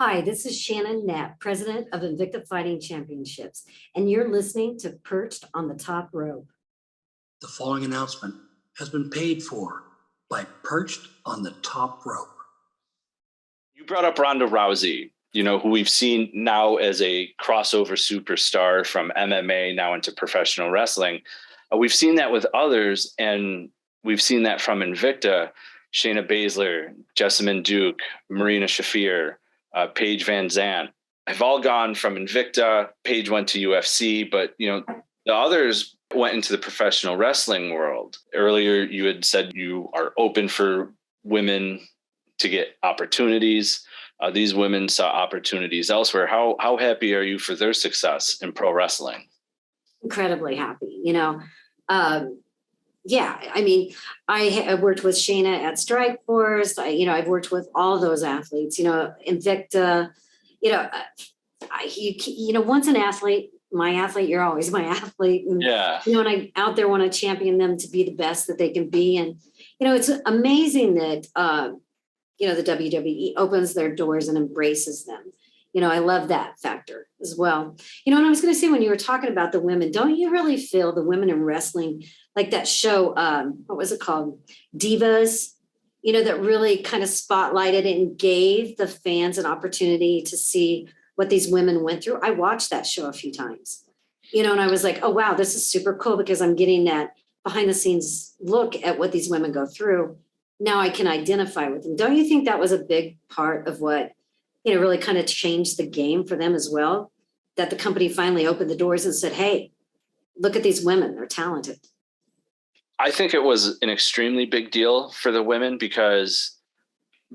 Hi, this is Shannon Knapp, president of Invicta Fighting Championships, and you're listening to Perched on the Top Rope. The following announcement has been paid for by Perched on the Top Rope. You brought up Ronda Rousey, who we've seen now as a crossover superstar from MMA now into professional wrestling. We've seen that with others, and we've seen that from Invicta. Shayna Baszler, Jessamyn Duke, Marina Shafir, Paige VanZant have all gone from Invicta. Paige went to UFC, but the others went into the professional wrestling world. Earlier, you had said you are open for women to get opportunities. These women saw opportunities elsewhere. How happy are you for their success in pro wrestling? Incredibly happy. I worked with Shayna at Strikeforce. I've worked with all those athletes, Invicta, once an athlete, my athlete, you're always my athlete. And, and I out there want to champion them to be the best that they can be. And, it's amazing that, the WWE opens their doors and embraces them. I love that factor as well. And I was going to say, when you were talking about the women, don't you really feel the women in wrestling, like that show, what was it called? Divas, that really kind of spotlighted and gave the fans an opportunity to see what these women went through. I watched that show a few times, and I was like, oh, wow, this is super cool because I'm getting that behind the scenes look at what these women go through. Now I can identify with them. Don't you think that was a big part of what, really kind of changed the game for them as well? That the company finally opened the doors and said, hey, look at these women, they're talented. I think it was an extremely big deal for the women because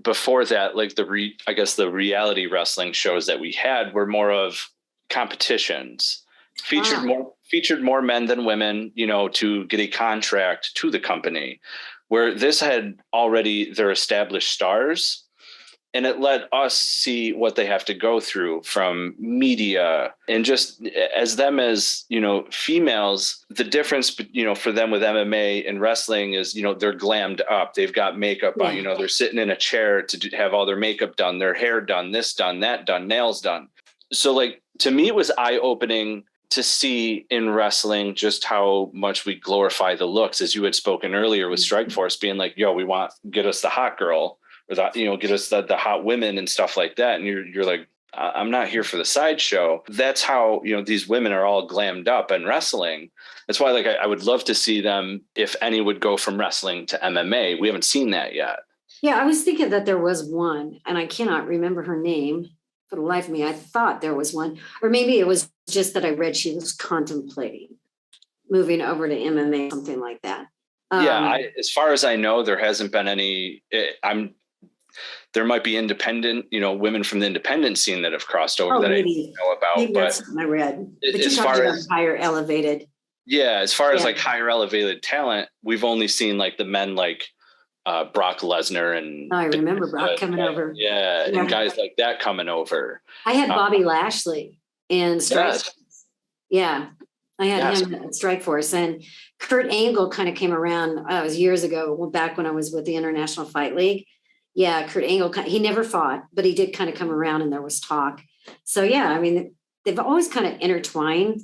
before that, like the reality wrestling shows that we had were more of competitions, featured more men than women, to get a contract to the company, where this had already their established stars. And it let us see what they have to go through from media and just as females, the difference, for them with MMA and wrestling is, they're glammed up. They've got makeup on, they're sitting in a chair to have all their makeup done, their hair done, this done, that done, nails done. So to me, it was eye-opening to see in wrestling just how much we glorify the looks, as you had spoken earlier with Strikeforce being like, get us the hot girl. Or that, get us the hot women and stuff like that. And you're like, I'm not here for the sideshow. That's how, these women are all glammed up in wrestling. That's why, I would love to see them, if any would go from wrestling to MMA. We haven't seen that yet. Yeah, I was thinking that there was one, and I cannot remember her name for the life of me. I thought there was one, or maybe it was just that I read she was contemplating moving over to MMA, something like that. As far as I know, there hasn't been any. There might be independent, women from the independent scene that have crossed over that maybe. I know about. Maybe that's something I read. But you're talking about higher elevated. Yeah, as far as higher elevated talent, we've only seen the men Brock Lesnar and. I remember Brock coming over. Yeah, and guys like that coming over. I had Bobby Lashley in Strikeforce. Yeah, I had him at Strikeforce, and Kurt Angle kind of came around. It was years ago, back when I was with the International Fight League. Yeah, Kurt Angle, he never fought, but he did kind of come around and there was talk. So, they've always kind of intertwined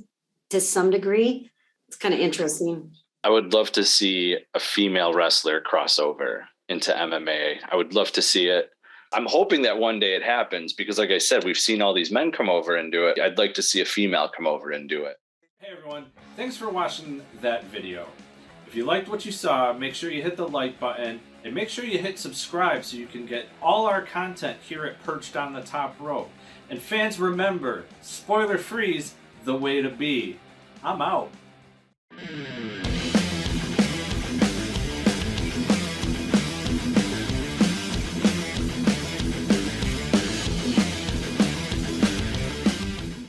to some degree. It's kind of interesting. I would love to see a female wrestler cross over into MMA. I would love to see it. I'm hoping that one day it happens because, like I said, we've seen all these men come over and do it. I'd like to see a female come over and do it. Hey, everyone. Thanks for watching that video. If you liked what you saw, make sure you hit the like button. And make sure you hit subscribe so you can get all our content here at Perched on the Top Rope. And fans, remember, spoiler free's the way to be. I'm out.